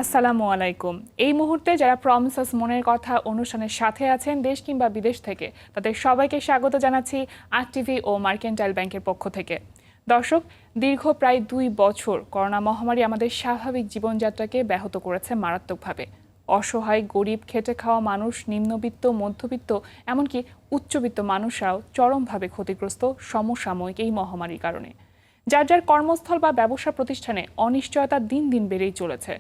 আসসালামু আলাইকুম। এই মুহূর্তে যারা প্রমিসেস মনের কথা অনুষ্ঠানের সাথে আছেন দেশ কিংবা বিদেশ থেকে, তাদের সবাইকে স্বাগত জানাচ্ছি আরটিভি ও মার্কেন্টাইল ব্যাংকের পক্ষ থেকে। দর্শক, দীর্ঘ প্রায় 2 বছর করোনা মহামারী আমাদের স্বাভাবিক জীবনযাত্রাকে ব্যাহত করেছে মারাত্মকভাবে। অসহায়, গরিব, খেটে খাওয়া মানুষ, নিম্নবিত্ত, মধ্যবিত্ত, এমনকি উচ্চবিত্ত মানুষরাও চরমভাবে ক্ষতিগ্রস্ত সমসাময়িক এই মহামারীর কারণে। যার যার কর্মস্থল বা ব্যবসা প্রতিষ্ঠানে অনিশ্চয়তা দিন দিন বেড়েই চলেছে।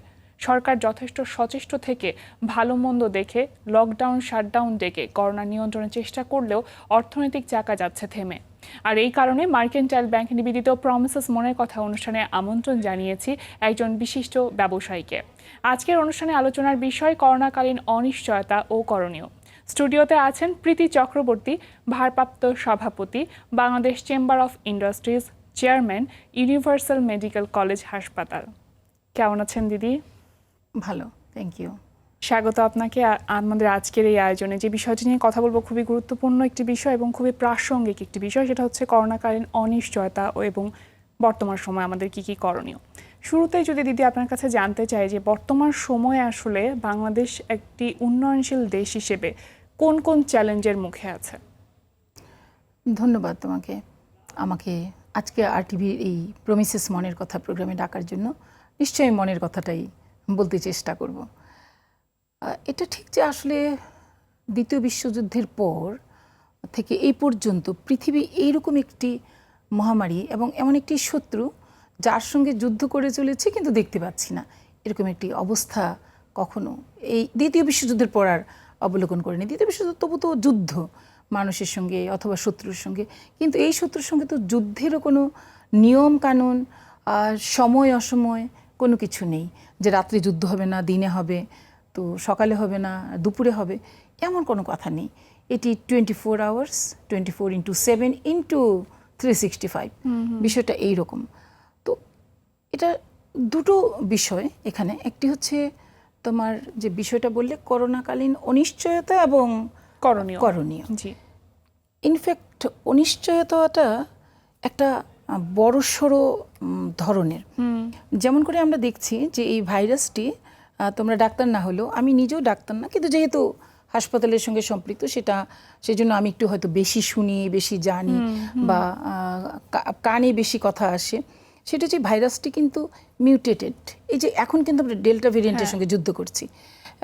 সরকার যথেষ্ট সচেষ্ট থেকে ভালো মন্দ দেখে লকডাউন শাটডাউন ডেকে করোনা নিয়ন্ত্রণের চেষ্টা করলেও অর্থনৈতিক চাকা যাচ্ছে থেমে। আর এই কারণে মার্কেন্টাইল ব্যাংক নিবেদিত প্রমিসেস মনের কথা অনুষ্ঠানে আমন্ত্রণ জানিয়েছি একজন বিশিষ্ট ব্যবসায়ীকে। আজকের অনুষ্ঠানে আলোচনার বিষয় করোনাকালীন অনিশ্চয়তা ও করণীয়। স্টুডিওতে আছেন প্রীতি চক্রবর্তী, ভারপ্রাপ্ত সভাপতি, Bangladesh chamber of industries, chairman, universal medical college হাসপাতাল। কেমন আছেন দিদি? ভালো, থ্যাংক ইউ। স্বাগত আপনাকে আমাদের আজকের এই আয়োজনে। যে বিষয়টি নিয়ে কথা বলবো খুবই গুরুত্বপূর্ণ একটি বিষয় এবং খুবই প্রাসঙ্গিক একটি বিষয়, সেটা হচ্ছে করোনাকালীন অনিশ্চয়তা এবং বর্তমান সময় আমাদের কি কি করণীয়। শুরুতেই যদি দিদি আপনার কাছে জানতে চাই যে বর্তমান সময়ে আসলে বাংলাদেশ একটি উন্নয়নশীল দেশ হিসেবে কোন কোন চ্যালেঞ্জের মুখে আছে? ধন্যবাদ তোমাকে আমাকে আজকে আরটিভির এই প্রমিসেস মনের কথা প্রোগ্রামে ডাকার জন্য। নিশ্চয়ই মনের কথাটাই বলতে চেষ্টা করব। এটা ঠিক যে আসলে দ্বিতীয় বিশ্বযুদ্ধের পর থেকে এই পর্যন্ত পৃথিবী এইরকম একটি মহামারী এবং এমন একটি শত্রু যার সঙ্গে যুদ্ধ করে চলেছে কিন্তু দেখতে পাচ্ছি না, এরকম একটি অবস্থা কখনো এই দ্বিতীয় বিশ্বযুদ্ধের পর আর অবলোকন করেনি। দ্বিতীয় বিশ্বযুদ্ধ তবু তো যুদ্ধ মানুষের সঙ্গে অথবা শত্রুর সঙ্গে, কিন্তু এই শত্রুর সঙ্গে তো যুদ্ধেরও কোনো নিয়ম কানুন, সময় অসময় কোনো কিছু নেই যে রাত্রে যুদ্ধ হবে না, দিনে হবে, তো সকালে হবে না, দুপুরে হবে, এমন কোনো কথা নেই। এটি 24 আওয়ার্স, 24x7 ইন্টু 365, বিষয়টা এইরকম। তো এটা দুটো বিষয় এখানে। একটি হচ্ছে তোমার যে বিষয়টা বললে করোনাকালীন অনিশ্চয়তা এবং করণীয়। জি, ইনফ্যাক্ট অনিশ্চয়তাটা একটা বড়সড় ধরনের। যেমন করে আমরা দেখছি যে এই ভাইরাসটি, তোমরা ডাক্তার না হলেও, আমি নিজেও ডাক্তার না, কিন্তু যেহেতু হাসপাতালের সঙ্গে সম্পৃক্ত সেই জন্য আমি একটু হয়তো বেশি শুনি, বেশি জানি, বা কানে বেশি কথা আসে। সেটা যে ভাইরাসটি কিন্তু মিউটেটেড। এই যে এখন কিন্তু আমরা ডেল্টা ভেরিয়েন্টের সঙ্গে যুদ্ধ করছি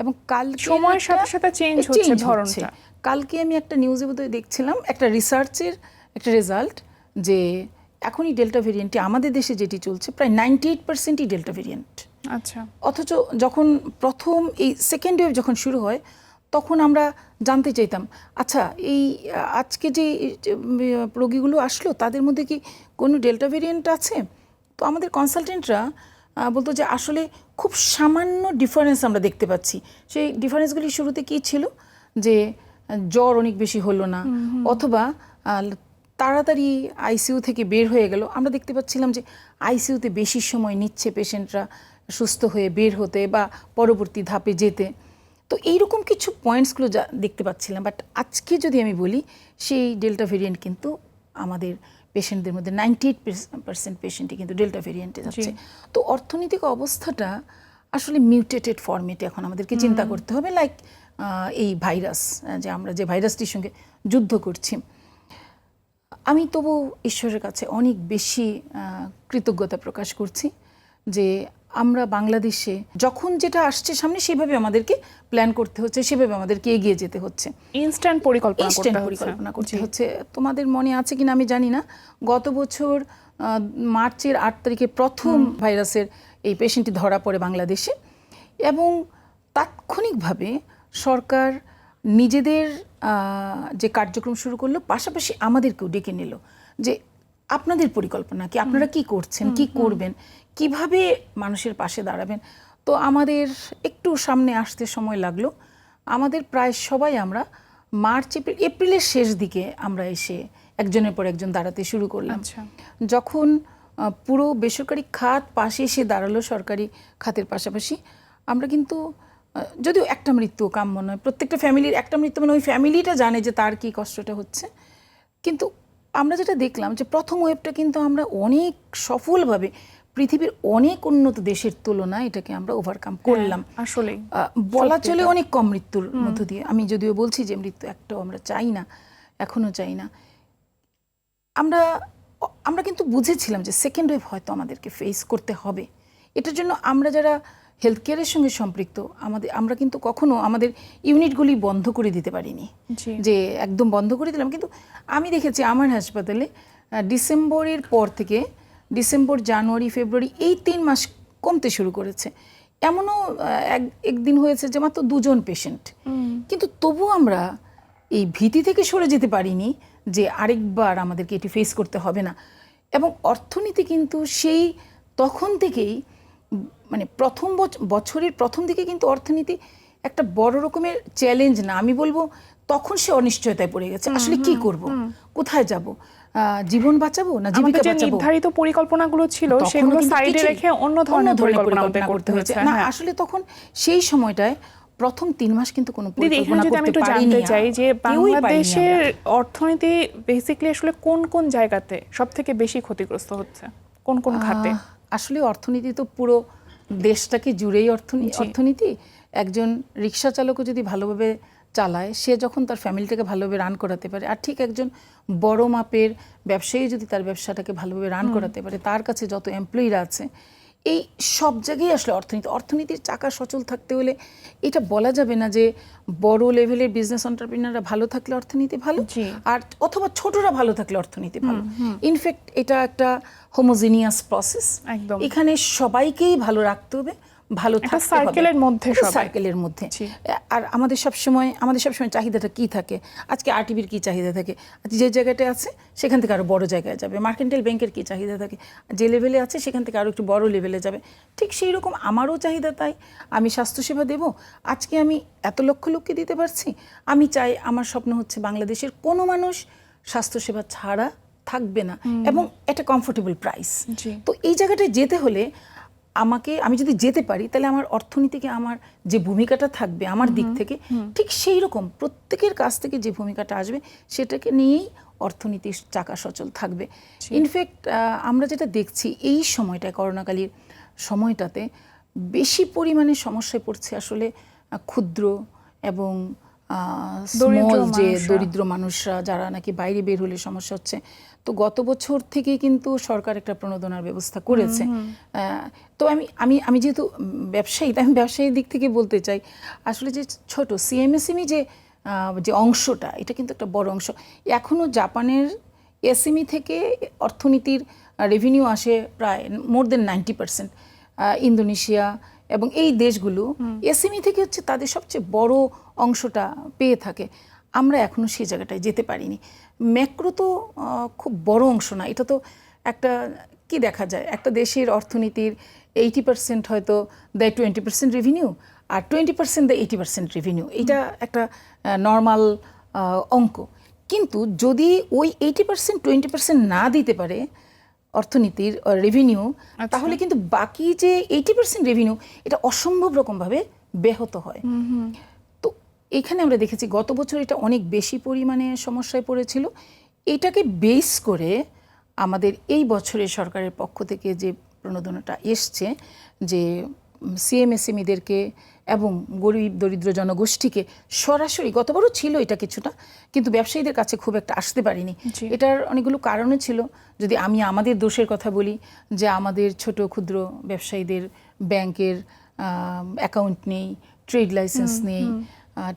এবং কালকে সময়ের সাথে সাথে চেঞ্জ হচ্ছে ধরনটা। কালকে আমি একটা নিউজে বোধহয় দেখছিলাম একটা রিসার্চের একটা রেজাল্ট, যে এখনই ডেল্টা ভেরিয়েন্টটি আমাদের দেশে যেটি চলছে প্রায় 98%ই ডেল্টা ভেরিয়েন্ট। আচ্ছা। অথচ যখন প্রথম এই সেকেন্ড ওয়েভ যখন শুরু হয় তখন আমরা জানতে চাইতাম, আচ্ছা এই আজকে যে রোগীগুলো আসলো তাদের মধ্যে কি কোনো ডেল্টা ভেরিয়েন্ট আছে? তো আমাদের কনসালটেন্টরা বলতো যে আসলে খুব সামান্য ডিফারেন্স আমরা দেখতে পাচ্ছি। সেই ডিফারেন্সগুলি শুরুতে কী ছিল, যে জ্বর অনেক বেশি হলো না, অথবা তাড়াতাড়ি আইসিইউ থেকে বের হয়ে গেল। আমরা দেখতে পাচ্ছিলাম যে আইসিইউতে বেশি সময় নিচ্ছে পেশেন্টরা সুস্থ হয়ে বের হতে বা পরবর্তী ধাপে যেতে। তো এইরকম কিছু পয়েন্টসগুলো যা দেখতে পাচ্ছিলাম। বাট আজকে যদি আমি বলি, সেই ডেল্টা ভেরিয়েন্ট কিন্তু আমাদের পেশেন্টদের মধ্যে 98% পেশেন্টই কিন্তু ডেল্টা ভেরিয়েন্টে যাচ্ছে। তো অর্থনৈতিক অবস্থাটা আসলে মিউটেটেড ফরম্যাটে এখন আমাদেরকে চিন্তা করতে হবে। লাইক এই ভাইরাস, যে আমরা যে ভাইরাসটির সঙ্গে যুদ্ধ করছি, আমি তবু ঈশ্বরের কাছে অনেক বেশি কৃতজ্ঞতা প্রকাশ করছি যে আমরা বাংলাদেশে যখন যেটা আসছে সামনে সেভাবে আমাদেরকে প্ল্যান করতে হচ্ছে, সেভাবে আমাদেরকে এগিয়ে যেতে হচ্ছে, ইনস্ট্যান্ট পরিকল্পনা করতে হচ্ছে। তোমাদের মনে আছে কিনা আমি জানি না, গত বছর মার্চের 8 তারিখে প্রথম ভাইরাসের এই পেশেন্টটি ধরা পড়ে বাংলাদেশে, এবং তাৎক্ষণিকভাবে সরকার নিজেদের যে কার্যক্রম শুরু করলো, পাশাপাশি আমাদেরকেও ডেকে নিল যে আপনাদের পরিকল্পনা কি, আপনারা কি করছেন, কি করবেন, কিভাবে মানুষের পাশে দাঁড়াবেন। তো আমাদের একটু সামনে আসতে সময় লাগলো। আমাদের প্রায় সবাই আমরা মার্চ এপ্রিলের শেষ দিকে আমরা এসে একজনের পর একজন দাঁড়াতে শুরু করলাম। যখন পুরো বেসরকারি খাত পাশে এসে দাঁড়ালো সরকারি খাতের পাশাপাশি, আমরা কিন্তু, যদিও একটা মৃত্যু কাম্য নয়, প্রত্যেকটা ফ্যামিলির একটা মৃত্যু, মানে ওই ফ্যামিলিটা জানে যে তার কি কষ্টটা হচ্ছে, কিন্তু আমরা যেটা দেখলাম যে প্রথম ওয়েভটা কিন্তু আমরা অনেক সফলভাবে পৃথিবীর অনেক উন্নত দেশের তুলনায় এটাকে আমরা ওভারকাম করলাম। আসলে বলা চলে অনেক কম মৃত্যুর মধ্য দিয়ে। আমি যদিও বলছি যে মৃত্যু একটাও আমরা চাই না, এখনো চাই না। আমরা কিন্তু বুঝেছিলাম যে সেকেন্ড ওয়েভ হয়তো আমাদেরকে ফেস করতে হবে। এটার জন্য আমরা যারা হেলথ কেয়ারের সঙ্গে সম্পৃক্ত আমরা কিন্তু কখনো আমাদের ইউনিটগুলি বন্ধ করে দিতে পারিনি, যে একদম বন্ধ করে দিলাম। কিন্তু আমি দেখেছি আমার হাসপাতালে ডিসেম্বরের পর থেকে ডিসেম্বর, জানুয়ারি, ফেব্রুয়ারি এই 3 মাস কমতে শুরু করেছে। এমনও একদিন হয়েছে যে মাত্র 2 জন পেশেন্ট, কিন্তু তবু আমরা এই ভীতি থেকে সরে যেতে পারিনি যে আরেকবার আমাদেরকে এটি ফেস করতে হবে না। এবং অর্থনীতি কিন্তু সেই তখন থেকেই, মানে প্রথম বছরের প্রথম দিকে কিন্তু অর্থনীতি একটা বড় রকমের চ্যালেঞ্জ না, আমি বলবো তখন সে অনিশ্চয়তায় পড়ে গেছে। আসলে কি করব, কোথায় যাব, জীবন বাঁচাবো না জীবিকা বাঁচাবো। নির্ধারিত পরিকল্পনাগুলো ছিল সেগুলো সাইডে রেখে অন্য ধরনের পরিকল্পনা করতে হয়েছে না। আসলে তখন সেই সময়টায় প্রথম 3 মাস কিন্তু কোনো পরিকল্পনা করতে পারিনি। জানতে চাই যে বাংলাদেশের অর্থনীতি বেসিক্যালি আসলে কোন কোন জায়গাতে সবথেকে বেশি ক্ষতিগ্রস্ত হচ্ছে, কোন কোন খাতে? আসলে অর্থনীতি তো পুরো দেশটাকে জুড়েই অর্থনীতি। একজন রিক্সা চালকও যদি ভালোভাবে চালায়, সে যখন তার ফ্যামিলিটাকে ভালোভাবে রান করাতে পারে, আর ঠিক একজন বড় মাপের ব্যবসায়ী যদি তার ব্যবসাটাকে ভালোভাবে রান করাতে পারে, তার কাছে যত এমপ্লয়িরা আছে, এই সব জায়গায় আসলে অর্থনীতির চাকা সচল থাকতে হলে এটা বলা যাবে না যে বড় লেভেলের বিজনেস এন্টারপ্রেনাররা ভালো থাকলে অর্থনীতি ভালো, আর অথবা ছোটরা ভালো থাকলে অর্থনীতি ভালো। ইনফ্যাক্ট এটা একটা হোমোজিনিয়াস প্রসেস। এখানে সবাইকেই ভালো রাখতে হবে, ভালো থাকতে হবে, সার্কেলের মধ্যে। আর আমাদের সবসময় চাহিদাটা কি থাকে, আজকে আরটিভির কি চাহিদা থাকে, যে জায়গাটা আছে সেখান থেকে আরো বড় জায়গায় যাবে। মার্কেন্টাইল ব্যাংকের কি চাহিদা থাকে, যে লেভেলে আছে সেখান থেকে আরো একটু বড় লেভেলে যাবে। ঠিক সেই রকম আমারও চাহিদা তাই। আমি স্বাস্থ্যসেবা দেব, আজকে আমি এত লক্ষ লোককে দিতে পারছি, আমি চাই, আমার স্বপ্ন হচ্ছে বাংলাদেশের কোনো মানুষ স্বাস্থ্যসেবা ছাড়া থাকবে না, এবং একটা কমফোর্টেবল প্রাইস। তো এই জায়গাটায় যেতে হলে আমি যদি যেতে পারি, তাহলে আমার অর্থনীতিকে আমার যে ভূমিকাটা থাকবে আমার দিক থেকে, ঠিক সেই রকম প্রত্যেকের কাছ থেকে যে ভূমিকাটা আসবে সেটাকে নিয়েই অর্থনীতির চাকা সচল থাকবে। ইনফ্যাক্ট আমরা যেটা দেখছি এই সময়টায়, করোনাকালীন সময়টাতে বেশি পরিমাণে সমস্যায় পড়ছে আসলে ক্ষুদ্র এবং স্মল যে দরিদ্র মানুষরা, যারা নাকি বাইরে বের হলে সমস্যা হচ্ছে। তো গত বছর থেকে কিন্তু সরকার একটা প্রণোদনার ব্যবস্থা করেছে। তো আমি যেহেতু ব্যবসায়ী, তাই আমি ব্যবসায়ীর দিক থেকে বলতে চাই, আসলে যে ছোট সিএমএসএমই যে অংশটা, এটা কিন্তু একটা বড় অংশ। এখনও জাপানের এসএমই থেকে অর্থনীতির রেভিনিউ আসে প্রায় মোর দেন 90%। ইন্দোনেশিয়া এবং এই দেশগুলো এসএমই থেকে হচ্ছে তাদের সবচেয়ে বড় অংশটা পেয়ে থাকে। আমরা এখনো সেই জায়গাটায় যেতে পারিনি। ম্যাক্রো তো খুব বড় অংশ না, এটা তো একটা কি দেখা যায়, একটা দেশের অর্থনীতির 80% হয়তো দেয় 20% রেভিনিউ, আর 20% দেয় 80% রেভিনিউ। এটা একটা নর্মাল অঙ্ক। কিন্তু যদি ওই 80% 20% না দিতে পারে অর্থনীতির রেভিনিউ, তাহলে কিন্তু বাকি যে 80% রেভিনিউ, এটা অসম্ভব রকমভাবে ব্যাহত হয়। তো এখানে আমরা দেখেছি গত বছর এটা অনেক বেশি পরিমাণে সমস্যায় পড়েছিল। এটাকে বেস করে আমাদের এই বছরে সরকারের পক্ষ থেকে যে প্রণোদনাটা এসছে, যে সিএমএসএমইদেরকে এবং গরিব দরিদ্র জনগোষ্ঠীকে সরাসরি, গতবারও ছিল এটা কিছুটা, কিন্তু ব্যবসায়ীদের কাছে খুব একটা আসতে পারিনি। এটার অনেকগুলো কারণে ছিল। যদি আমি আমাদের দোষের কথা বলি, যে আমাদের ছোট ক্ষুদ্র ব্যবসায়ীদের ব্যাংকের অ্যাকাউন্ট নেই, ট্রেড লাইসেন্স নেই,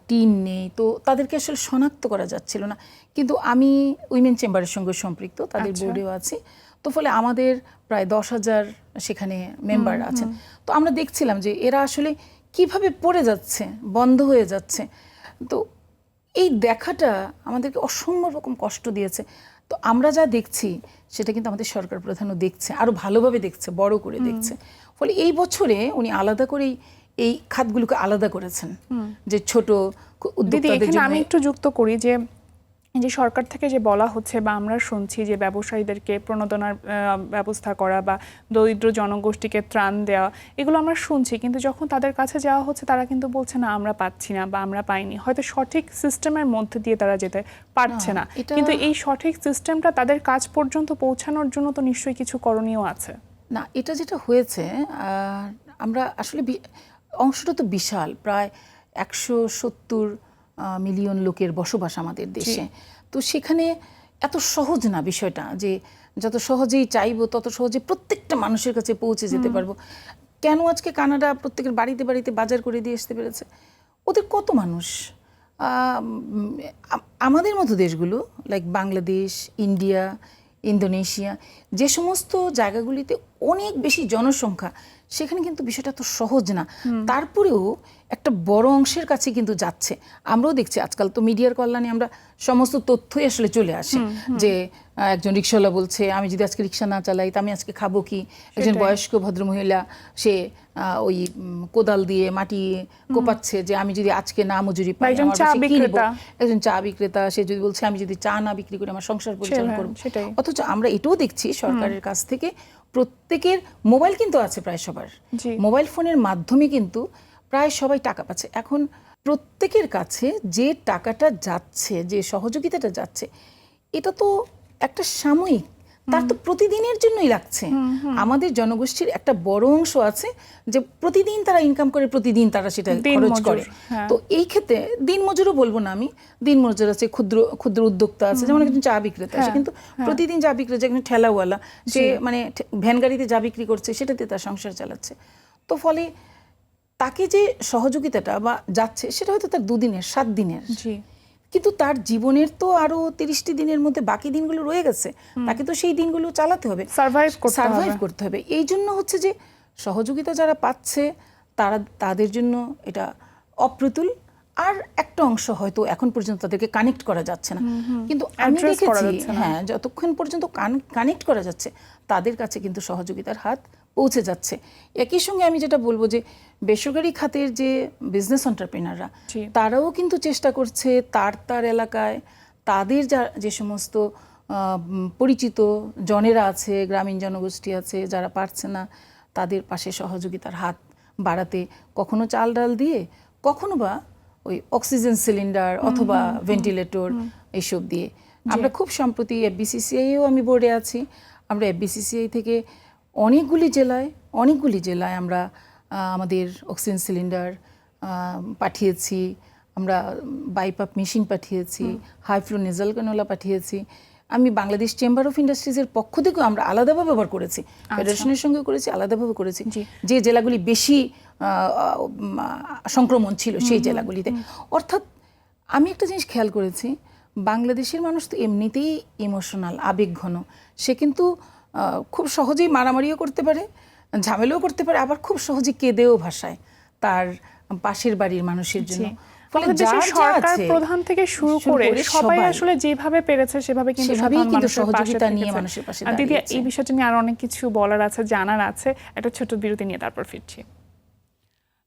টিন নেই, তো তাদেরকে আসলে শনাক্ত করা যাচ্ছিল না। কিন্তু আমি উইমেন চেম্বারের সঙ্গে সম্পৃক্ত, তাদের বোর্ডেও আছি, তো ফলে আমাদের প্রায় 10,000 সেখানে মেম্বার আছেন। তো আমরা দেখছিলাম যে এরা আসলে কিভাবে পড়ে যাচ্ছে, বন্ধ হয়ে যাচ্ছে। তো এই দেখাটা আমাদেরকে অসম্ভব রকম কষ্ট দিয়েছে। তো আমরা যা দেখছি সেটা কিন্তু আমাদের সরকার প্রধানও দেখছে, আরো ভালোভাবে দেখছে, বড় করে দেখছে। ফলে এই বছরে উনি আলাদা করেই এই খাতগুলোকে আলাদা করেছেন, যে ছোট উদ্যোক্তাদের জন্য। আমি একটু যুক্ত করি যে সরকার থেকে যে বলা হচ্ছে বা আমরা শুনছি যে ব্যবসায়ীদেরকে প্রণোদনার ব্যবস্থা করা বা দরিদ্র জনগোষ্ঠীকে ত্রাণ দেওয়া, এগুলো আমরা শুনছি, কিন্তু যখন তাদের কাছে যাওয়া হচ্ছে তারা কিন্তু বলছে না আমরা পাচ্ছি না বা আমরা পাইনি। হয়তো সঠিক সিস্টেমের মধ্যে দিয়ে তারা যেতে পারছে না, কিন্তু এই সঠিক সিস্টেমটা তাদের কাজ পর্যন্ত পৌঁছানোর জন্য তো নিশ্চয়ই কিছু করণীয় আছে। না, এটা যেটা হয়েছে আমরা আসলে অংশটা তো বিশাল, প্রায় 170 মিলিয়ন লোকের বসবাস আমাদের দেশে। তো সেখানে এত সহজ না বিষয়টা যে যত সহজেই চাইবো তত সহজে প্রত্যেকটা মানুষের কাছে পৌঁছে যেতে পারবো। কেন আজকে কানাডা প্রত্যেকের বাড়িতে বাড়িতে বাজার করে দিয়ে আসতে পেরেছে? ওদের কত মানুষ, আমাদের মতো দেশগুলো লাইক বাংলাদেশ, ইন্ডিয়া, ইন্দোনেশিয়া, যে সমস্ত জায়গাগুলিতে অনেক বেশি জনসংখ্যা, সেখানে কিন্তু বিষয়টা তো সহজ না। তারপরেও একটা বড় অংশের কাছে কিন্তু যাচ্ছে। আমরাও দেখছি আজকাল তো মিডিয়ার কল্যাণে আমরা সমস্ত তথ্যই আসলে চলে আসে যে একজন রিক্সাওয়ালা বলছে আমি যদি আজকে রিক্সা না চালাই তা আমি আজকে খাবো কি। একজন বয়স্ক ভদ্রমহিলা সে ওই কোদাল দিয়ে মাটি কোপাচ্ছে যে আমি যদি আজকে না মজুরি পাই, একজন চা বিক্রেতা সে যদি বলছে আমি যদি চা না বিক্রি করে আমার সংসার পরিচালনা করবো। অথচ আমরা এটাও দেখছি সরকারের কাছ থেকে প্রত্যেকের মোবাইল কিন্তু আছে, প্রায় সবার মোবাইল ফোনের মাধ্যমে কিন্তু প্রায় সবাই টাকা পাচ্ছে। এখন প্রত্যেকের কাছে যে টাকাটা যাচ্ছে, যে সহযোগিতাটা যাচ্ছে, এটা তো একটা সাময়িক, তার তো প্রতিদিনের জন্যই লাগছে। আমাদের জনগোষ্ঠীর একটা বড় অংশ আছে যে প্রতিদিন তারা ইনকাম করে, প্রতিদিন তারা সেটা খরচ করে। তো এই ক্ষেত্রে দিনমজুরও বলবো না আমি, দিনমজুর আছে, ক্ষুদ্র ক্ষুদ্র উদ্যোক্তা আছে, যেমন একজন চা বিক্রেতা, সে কিন্তু প্রতিদিন চা বিক্রেতা, একজন ঠেলাওয়ালা, সে মানে ভ্যান গাড়িতে চা বিক্রি করছে, সেটাতে তার সংসার চালাচ্ছে। তো ফলে তাকে যে সহযোগিতাটা বা যাচ্ছে সেটা হয়তো তার 2 দিনের 7 দিনের, কিন্তু তার জীবনের তো আরো 30টি দিনের মধ্যে বাকি দিনগুলো রয়ে গেছে, তাকে তো সেই দিনগুলো চালাতে হবে, সার্ভাইভ করতে হবে। এই জন্য হচ্ছে যে সহযোগিতা যারা পাচ্ছে তাদের জন্য এটা অপ্রতুল। আর একটা অংশ হয়তো এখন পর্যন্ত তাদেরকে কানেক্ট করা যাচ্ছে না, কিন্তু আমি দেখেছি হ্যাঁ যতক্ষণ পর্যন্ত কানেক্ট করা যাচ্ছে তাদের কাছে কিন্তু সহযোগিতার হাত পৌঁছে যাচ্ছে। একই সঙ্গে আমি যেটা বলবো যে বেসরকারি খাতের যে বিজনেস এন্টারপ্রেনাররা তারাও কিন্তু চেষ্টা করছে তার এলাকায় তাদের যে সমস্ত পরিচিত জনেরা আছে, গ্রামীণ জনগোষ্ঠী আছে, যারা পারছে না তাদের পাশে সহযোগিতার হাত বাড়াতে, কখনো চাল ডাল দিয়ে, কখনো বা ওই অক্সিজেন সিলিন্ডার অথবা ভেন্টিলেটর এইসব দিয়ে। আমরা খুব সম্প্রতি এফবিসিসিআইও আমি বোর্ডে আছি, আমরা এফবিসিসিআই থেকে অনেকগুলি জেলায় আমরা আমাদের অক্সিজেন সিলিন্ডার পাঠিয়েছি, আমরা বাইপাপ মেশিন পাঠিয়েছি, হাই ফ্লো নেজাল ক্যানোলা পাঠিয়েছি। আমি বাংলাদেশ চেম্বার অফ ইন্ডাস্ট্রিজের পক্ষ থেকেও আমরা আলাদাভাবে ব্যবহার করেছি, ফেডারেশনের সঙ্গে করেছি, আলাদাভাবে করেছি, যে জেলাগুলি বেশি সংক্রমণ ছিল সেই জেলাগুলিতে। অর্থাৎ আমি একটা জিনিস খেয়াল করেছি, বাংলাদেশের মানুষ তো এমনিতেই ইমোশনাল, আবেগঘন, সে কিন্তু খুব সহজেই মারামারিও করতে পারে, ঝামেলাও করতে পারে, আবার খুব সহজে কেঁদেও ভাষায় তার পাশের বাড়ির মানুষের জন্য। সরকার প্রধান থেকে শুরু করে সবাই আসলে যেভাবে পেরেছে সেভাবে কিন্তু সহযোগিতা নিয়ে মানুষের পাশে দাঁড়িয়েছে। দিদি, এই বিষয়টা নিয়ে আরো অনেক কিছু বলার আছে, জানার আছে, একটা ছোট বিরতি নিয়ে তারপর ফিরছি।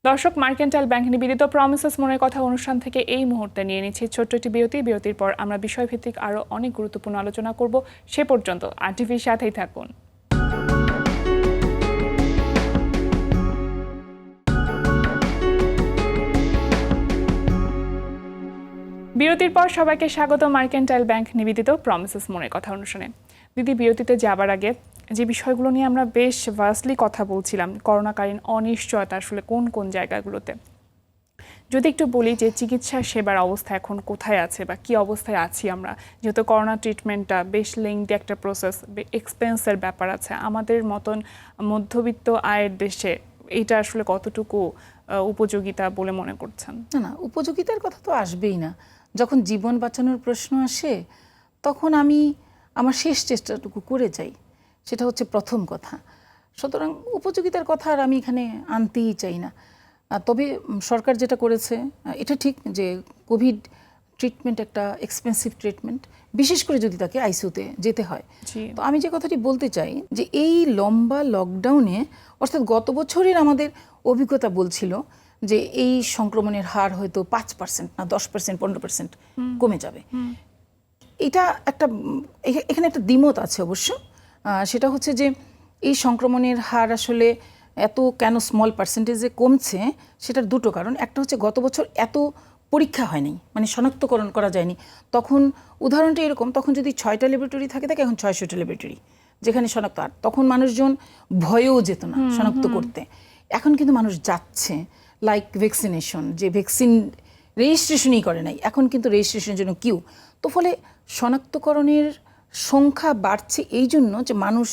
দর্শক, মার্কেন্টাইল ব্যাংক নিবেদিত প্রমিসেস মনের কথা অনুষ্ঠান থেকে এই মুহূর্তে নিয়ে নিচ্ছি ছোট্ট একটি বিরতি। বিরতির পর আমরা বিষয়ভিত্তিক আরো অনেক গুরুত্বপূর্ণ আলোচনা করব। সে পর্যন্ত আরটিভির সাথেই থাকুন। বিরতির পর সবাইকে স্বাগত মার্কেন্টাইল ব্যাংক নিবেদিত প্রমিসেস মনের কথা অনুষ্ঠানে। দিদি, বিরতিতে যাবার আগে যে বিষয়গুলো নিয়ে আমরা বেশ ভাস্টলি কথা বলছিলাম, করোনাকালীন অনিশ্চয়তা আসলে কোন কোন জায়গাগুলোতে, যদি একটু বলি যে চিকিৎসা সেবার অবস্থা এখন কোথায় আছে বা কি অবস্থায় আছি আমরা, যেহেতু করোনা ট্রিটমেন্টটা বেশ লেংদি একটা প্রসেস, এক্সপেন্সের ব্যাপার আছে, আমাদের মতন মধ্যবিত্ত আয়ের দেশে এটা আসলে কতটুকু উপযোগিতা বলে মনে করছেন? না, উপযোগিতার কথা তো আসবেই না। যখন জীবন বাঁচানোর প্রশ্ন আসে তখন আমি আমার শেষ চেষ্টাটুকু করে যাই, সেটা হচ্ছে প্রথম কথা। সুতরাং উপযোগিতার কথা আর আমি এখানে আনতেই চাই না। তবে সরকার যেটা করেছে এটা ঠিক যে কোভিড ট্রিটমেন্ট একটা এক্সপেন্সিভ ট্রিটমেন্ট, বিশেষ করে যদি তাকে আইসিইউতে যেতে হয়। তো আমি যে কথাটি বলতে চাই যে এই লম্বা লকডাউনে, অর্থাৎ গত বছরের আমাদের অভিজ্ঞতা বলছিল যে এই সংক্রমণের হার হয়তো 5% না 10%, 15% কমে যাবে। এটা একটা এখানে একটা দ্বিমত আছে অবশ্য, সেটা হচ্ছে যে এই সংক্রমণের হার আসলে এত কেন স্মল পার্সেন্টেজে কমছে, সেটার দুটো কারণ। একটা হচ্ছে গত বছর এত পরীক্ষা হয়নি, মানে শনাক্তকরণ করা যায়নি। তখন উদাহরণটা এরকম, তখন যদি 6টা ল্যাবরেটরি থাকে এখন 600টা ল্যাবরেটরি, যেখানে শনাক্ত, আর তখন মানুষজন ভয়েও যেত না শনাক্ত করতে। এখন কিন্তু মানুষ যাচ্ছে, লাইক ভ্যাকসিনেশন, যে ভ্যাকসিন রেজিস্ট্রেশনই করে নাই, এখন কিন্তু রেজিস্ট্রেশনের জন্য কিউ। তো ফলে শনাক্তকরণের সংখ্যা বাড়ছে এই জন্য যে মানুষ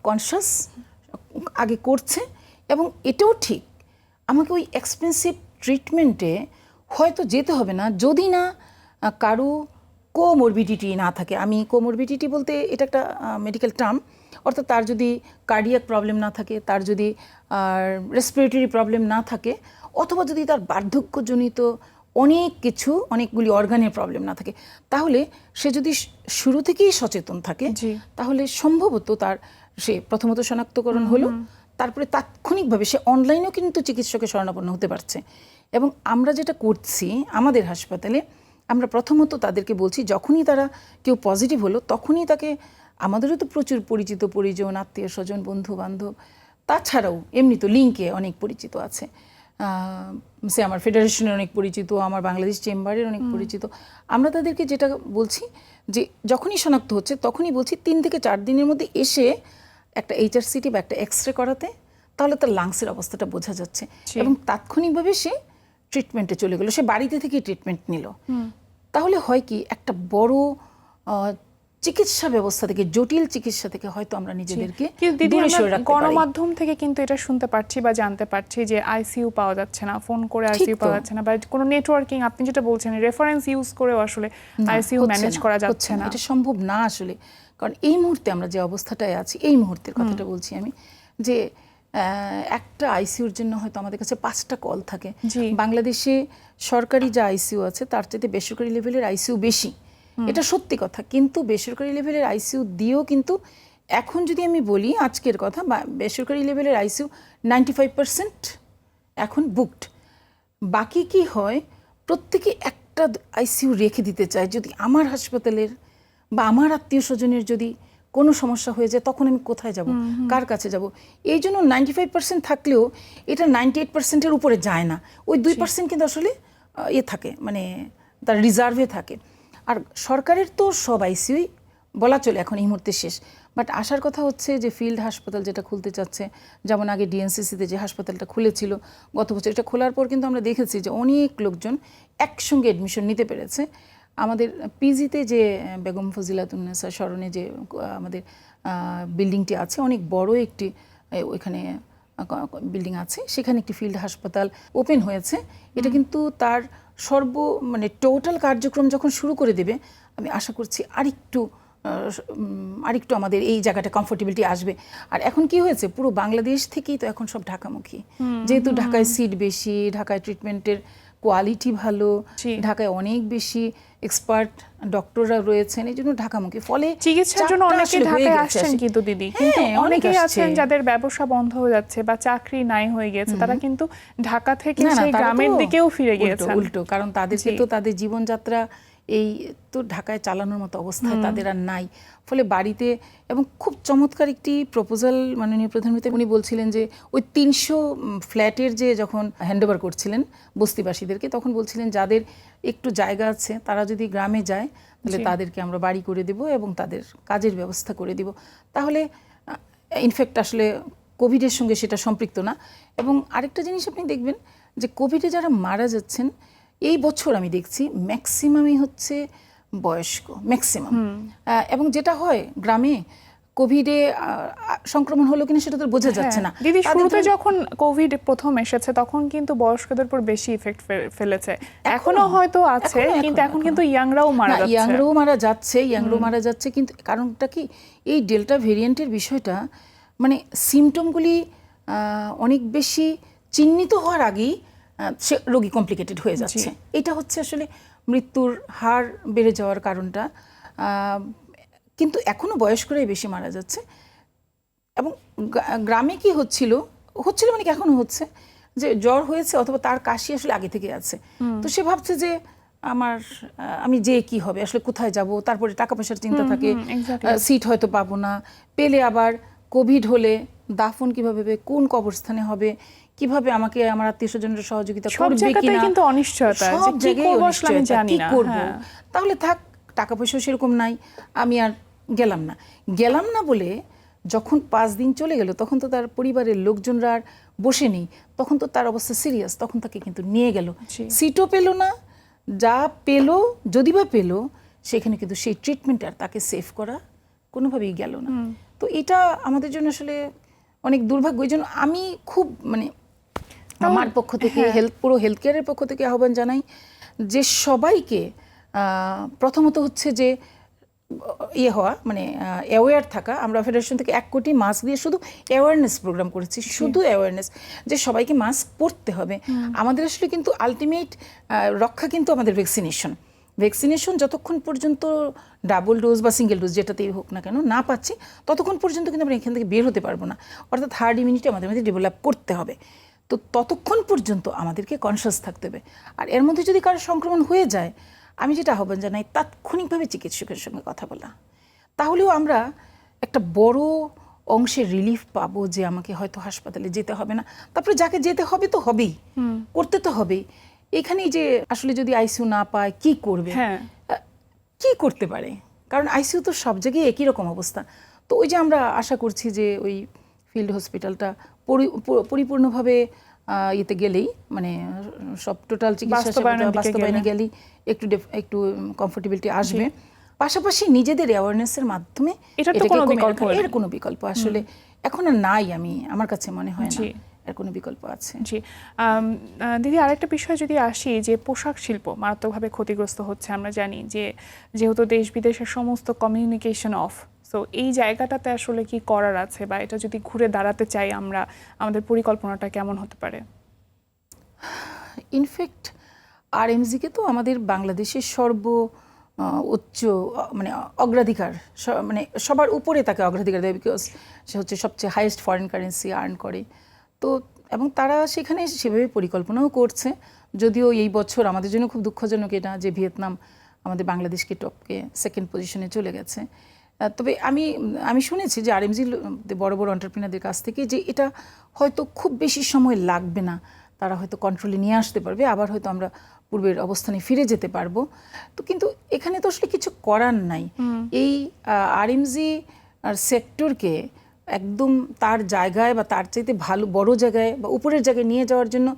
কনসাস আগে করছে। এবং এটাও ঠিক, আমাকে ওই এক্সপেন্সিভ ট্রিটমেন্টে হয়তো যেতে হবে না যদি না কারো কোমরবিডিটি না থাকে। আমি কোমরবিডিটি বলতে এটা একটা মেডিকেল টার্ম, অর্থাৎ তার যদি কার্ডিয়াক প্রবলেম না থাকে, তার যদি রেসপিরেটরি প্রবলেম না থাকে, অথবা যদি তার বার্ধক্যজনিত অনেকগুলি অর্গানের প্রবলেম না থাকে, তাহলে সে যদি শুরু থেকেই সচেতন থাকে তাহলে সম্ভবত সে প্রথমত শনাক্তকরণ হলো, তারপরে তাৎক্ষণিকভাবে সে অনলাইনেও কিন্তু চিকিৎসকের শরণাপন্ন হতে পারছে। এবং আমরা যেটা করছি আমাদের হাসপাতালে, আমরা প্রথমত তাদেরকে বলছি যখনই তারা কেউ পজিটিভ হলো তখনই তাকে, আমাদেরও তো প্রচুর পরিচিত পরিজন, আত্মীয় স্বজন, বন্ধু বান্ধব, তাছাড়াও এমনি তো লিঙ্কে অনেক পরিচিত আছে, সে আমার ফেডারেশনের অনেক পরিচিত, আমার বাংলাদেশ চেম্বারের অনেক পরিচিত। আমরা তাদেরকে যেটা বলছি যে যখনই শনাক্ত হচ্ছে তখনই বলছি 3 থেকে 4 দিনের মধ্যে এসে একটা এইচআরসিটি বা একটা এক্সরে করাতে, তাহলে তার লাংসের অবস্থাটা বোঝা যাচ্ছে এবং তাৎক্ষণিকভাবে সে ট্রিটমেন্টে চলে গেল, সে বাড়িতে থেকেই ট্রিটমেন্ট নিল। তাহলে হয় কি, একটা বড় চিকিৎসা ব্যবস্থা থেকে, জটিল চিকিৎসা থেকে হয়তো আমরা নিজেদেরকে দূরে সরে রাখতে পারি। গণমাধ্যম থেকে কিন্তু এটা শুনতে পাচ্ছি বা জানতে পারছি যে আইসিইউ পাওয়া যাচ্ছে না, ফোন করে আইসিইউ পাওয়া যাচ্ছে না, বা কোনো নেটওয়ার্কিং, আপনি যেটা বলছেন রেফারেন্স ইউজ করেও আসলে আইসিইউ ম্যানেজ করা যাচ্ছে না। এটা সম্ভব না আসলে, কারণ এই মুহূর্তে আমরা যে অবস্থাটায় আছি, এই মুহূর্তের কথাটা বলছি আমি, যে একটা আইসিইউর জন্য হয়তো আমাদের কাছে 5টা কল থাকে। বাংলাদেশে সরকারি যে আইসিইউ আছে তার চাইতে বেসরকারি লেভেলের আইসিইউ বেশি, এটা সত্যি কথা। কিন্তু বেসরকারি লেভেলের আইসিইউ দিয়েও কিন্তু এখন যদি আমি বলি আজকের কথা, বেসরকারি লেভেলের আইসিইউ 95% এখন বুকড। বাকি কি হয়, প্রত্যেকে একটা আইসিইউ রেখে দিতে চায়। যদি আমার হাসপাতালের বা আমার আত্মীয় স্বজনের যদি কোনো সমস্যা হয়ে যায় তখন আমি কোথায় যাব, কার কাছে যাব? এই জন্য 95% থাকলেও এটা 98%-এর উপরে যায় না। ওই 2% কিন্তু আসলে থাকে, মানে তার রিজার্ভে থাকে। আর সরকারের তো সব আইসিইউই বলা চলে এখন এই মুহূর্তে শেষ। বাট আসার কথা হচ্ছে যে ফিল্ড হাসপাতাল যেটা খুলতে চাচ্ছে, যেমন আগে ডিএনসিসিতে যে হাসপাতালটা খুলেছিল গত বছর, এটা খোলার পর কিন্তু আমরা দেখেছি যে অনেক লোকজন একসঙ্গে অ্যাডমিশন নিতে পেরেছে। আমাদের পিজিতে যে বেগম ফজিলাতুন্নেসা স্মরণে যে আমাদের বিল্ডিংটি আছে, অনেক বড় একটি ওইখানে বিল্ডিং আছে, সেখানে একটি ফিল্ড হাসপাতাল ওপেন হয়েছে। এটা কিন্তু তার মানে টোটাল কার্যক্রম যখন শুরু করে দেবে, আমি আশা করছি আরেকটু আমাদের এই জায়গাটা কমফোর্টেবিলিটি আসবে। আর এখন কি হয়েছে, পুরো বাংলাদেশ থেকেই তো এখন সব ঢাকামুখী, যেহেতু ঢাকায় সিট বেশি, ঢাকায় ট্রিটমেন্টের কোয়ালিটি ভালো, ঢাকায় অনেক বেশি এক্সপার্ট ডক্টররা রয়েছেন, এই জন্য ঢাকামুখী। ফলে চিকিৎসার জন্য অনেকে ঢাকায় আসছেন কিন্তু দিদি, কিন্তু অনেকেই আছেন যাদের ব্যবসা বন্ধ হয়ে যাচ্ছে বা চাকরি নাই হয়ে গেছে, তারা কিন্তু ঢাকা থেকে সেই গ্রামের দিকেও ফিরে গিয়েছেন। উল্টো, কারণ তাদেরকে তো তাদের জীবনযাত্রা এই তো ঢাকায় চালানোর মতো অবস্থায় তাদের আর নাই। ফলে বাড়িতে, এবং খুব চমৎকার একটি প্রপোজাল মাননীয় প্রধানমন্ত্রী উনি বলছিলেন যে ওই 300 ফ্ল্যাটের যে যখন হ্যান্ডওভার করছিলেন বস্তিবাসীদেরকে, তখন বলছিলেন যাদের একটু জায়গা আছে তারা যদি গ্রামে যায় তাহলে তাদেরকে আমরা বাড়ি করে দেব এবং তাদের কাজের ব্যবস্থা করে দিব। তাহলে ইনফ্যাক্ট আসলে কোভিডের সঙ্গে সেটা সম্পৃক্ত না। এবং আরেকটা জিনিস আপনি দেখবেন যে কোভিডে যারা মারা যাচ্ছেন এই বছর আমি দেখছি ম্যাক্সিমামই হচ্ছে বয়স্ক, ম্যাক্সিমাম। এবং যেটা হয় গ্রামে, কোভিডে সংক্রমণ হলো কিনা সেটা তো বোঝা যাচ্ছে না। দিদি, শুরুতে যখন কোভিড প্রথম এসেছে তখন কিন্তু বয়স্কদের উপর বেশি ইফেক্ট ফেলেছে, এখনো হয়তো আছে, কিন্তু এখন কিন্তু ইয়াংরাও মারা যাচ্ছে, ইয়াংরাও মারা যাচ্ছে। কিন্তু কারণটা কি, এই ডেল্টা ভেরিয়েন্টের বিষয়টা, মানে সিমটমগুলি অনেক বেশি চিহ্নিত হওয়ার আগেই সে রোগী কমপ্লিকেটেড হয়ে যাচ্ছে। এটা হচ্ছে আসলে মৃত্যুর হার বেড়ে যাওয়ার কারণটা। কিন্তু এখনো বয়স্করাই বেশি মারা যাচ্ছে। এবং গ্রামে কি হচ্ছিল মানে কি এখনো হচ্ছে, যে জ্বর হয়েছে অথবা তার কাশি আসলে আগে থেকে আছে, তো সে ভাবছে যে আমি যে কি হবে, আসলে কোথায় যাব, তারপরে টাকা পয়সার চিন্তা থাকে, সিট হয়তো পাবো না, পেলে আবার কোভিড হলে দাফন কিভাবে হবে, কোন কবরস্থানে হবে, কিভাবে আমাকে আমার আত্মীয় স্বজনের সহযোগিতা করবে কিনা, কিন্তু অনিশ্চয়তা, সব জায়গায় অনিশ্চয়তা, কি করব। তাহলে থাক, টাকা পয়সা সেরকম নাই, আমি আর গেলাম না বলে যখন 5 দিন চলে গেল তখন তো তার পরিবারের লোকজনরা আর বসে নেই, তখন তো তার অবস্থা সিরিয়াস, তখন তাকে কিন্তু নিয়ে গেল, সিটও পেল না, যা পেল যদি বা পেল সেখানে কিন্তু সেই ট্রিটমেন্ট আর তাকে সেভ করা কোনোভাবেই গেল না। তো এটা আমাদের জন্য আসলে অনেক দুর্ভাগ্য। এই জন্য আমি খুব মানে আমার পক্ষ থেকে পুরো হেলথ কেয়ারের পক্ষ থেকে আহ্বান জানাই যে সবাইকে প্রথমত হচ্ছে যে হওয়া মানে অ্যাওয়্যার থাকা। আমরা ফেডারেশন থেকে 1 কোটি মাস্ক দিয়ে শুধু অ্যাওয়ারনেস প্রোগ্রাম করেছি, শুধু অ্যাওয়ারনেস যে সবাইকে মাস্ক পরতে হবে। আমাদের আসলে কিন্তু আলটিমেট রক্ষা কিন্তু আমাদের ভ্যাকসিনেশন যতক্ষণ পর্যন্ত ডাবল ডোজ বা সিঙ্গেল ডোজ যেটাতেই হোক না কেন না পাচ্ছি ততক্ষণ পর্যন্ত কিন্তু আমরা এখান থেকে বের হতে পারবো না, অর্থাৎ হার্ড ইমিউনিটি আমাদের মধ্যে ডেভেলপ করতে হবে। তো ততক্ষণ পর্যন্ত আমাদেরকে কনসিয়াস থাকতে হবে। আর এর মধ্যে যদি কারো সংক্রমণ হয়ে যায়, আমি যেটা আহ্বান জানাই তাৎক্ষণিকভাবে চিকিৎসকের সঙ্গে কথা বলা, তাহলেও আমরা একটা বড় অংশের রিলিফ পাবো যে আমাকে হয়তো হাসপাতালে যেতে হবে না। তারপরে যাকে যেতে হবে তো হবেই, করতে তো হবেই। এখানেই যে আসলে যদি আইসিইউ না পায় কি করবে, কি করতে পারে, কারণ আইসিইউ তো সব জায়গায় একই রকম অবস্থা। তো ওই যে আমরা আশা করছি যে ওই ফিল্ড হসপিটালটা পরিপূর্ণভাবে ইয়েতে গেলেই মানে সব টোটাল চিকিৎসা বাস্তবায়নে গেলেই একটু কমফোর্টেবিলিটি আসবে। পাশাপাশি নিজেদের অ্যাওয়ারনেসের মাধ্যমে এর কোনো বিকল্প আসলে এখন আর নাই, আমার কাছে মনে হয় না এর কোনো বিকল্প আছে। জি দিদি, আরেকটা বিষয় যদি আসি যে পোশাক শিল্প মারাত্মকভাবে ক্ষতিগ্রস্ত হচ্ছে। আমরা জানি যে যেহেতু দেশ বিদেশের সমস্ত কমিউনিকেশন অফ, সো এই জায়গাটাতে আসলে কি করার আছে বা এটা যদি ঘুরে দাঁড়াতে চাই আমরা, আমাদের পরিকল্পনাটা কেমন হতে পারে? ইনফ্যাক্ট আরএমজিকে তো আমাদের বাংলাদেশের উচ্চ মানে অগ্রাধিকার, মানে সবার উপরে তাকে অগ্রাধিকার দেয়, বিকজ সে হচ্ছে সবচেয়ে হাইয়েস্ট ফরেন কারেন্সি আর্ন করে। তো এবং তারা সেখানে সেভাবে পরিকল্পনাও করছে, যদিও এই বছর আমাদের জন্য খুব দুঃখজনক এটা যে ভিয়েতনাম আমাদের বাংলাদেশকে টপকে 2nd পজিশনে চলে গেছে। তবে আমি শুনেছি যে আরএমজি বড় বড় এন্টারপ্রেনারদের কাছ থেকে যে এটা হয়তো খুব বেশি সময় লাগবে না, তারা হয়তো কন্ট্রোলে নিয়ে আসতে পারবে, আবার হয়তো আমরা পূর্বের অবস্থানে ফিরে যেতে পারবো। তো কিন্তু এখানে তো আসলে কিছু করার নাই। এই আরএমজি আর সেক্টরকে একদম তার জায়গায় বা তার চাইতে ভালো বড় জায়গায় বা উপরের জায়গায় নিয়ে যাওয়ার জন্য